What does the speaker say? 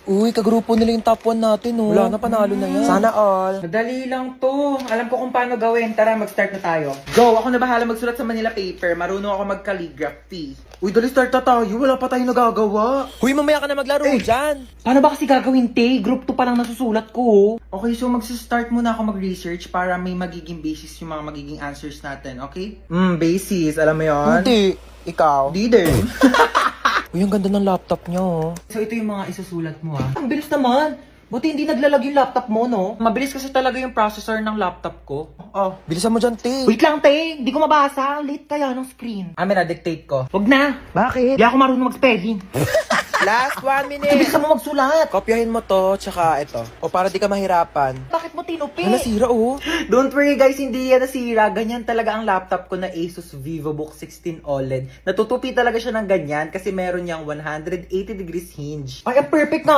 Uy, kagrupo nila yung top 1 natin, oh. Wala na, panalo na yan. Sana all. Madali lang to. Alam ko kung paano gawin. Tara, mag-start na tayo. Go! Ako na bahala magsulat sa Manila paper. Marunong ako mag-calligraphy. Uy, dali start na tayo. Wala pa tayong nagagawa. Uy, mamaya ka na maglaro dyan. Paano ba kasi gagawin, te? Group 2 pa lang nasusulat ko. Okay, so mag-start muna ako mag-research para may magiging basis yung mga magiging answers natin, okay? Basis. Alam mo yon? Hindi. Ikaw? Di din. Uy, ang ganda ng laptop niya, oh. So ito yung mga isusulat mo, ha? Ang bilis naman. Buti hindi naglalag yung laptop mo, no? Mabilis kasi talaga yung processor ng laptop ko. Oh. Bilisan mo dyan, te. Wait lang, te. Hindi ko mabasa. Late kaya ng screen. Na-dictate ko. Wag na. Bakit? Hindi ako marunong mag-spelling. Last 1 minute. Bilisan mo magsulat. Kopyahin mo to, tsaka ito. O para di ka mahirapan. Bakit mo tinupi? Ano, nasira, oh. Don't worry guys, hindi yan nasira. Ganyan talaga ang laptop ko na Asus VivoBook 16 OLED. Natutupi talaga siya ng ganyan kasi meron niyang 180 degrees hinge. Ay, ang perfect na.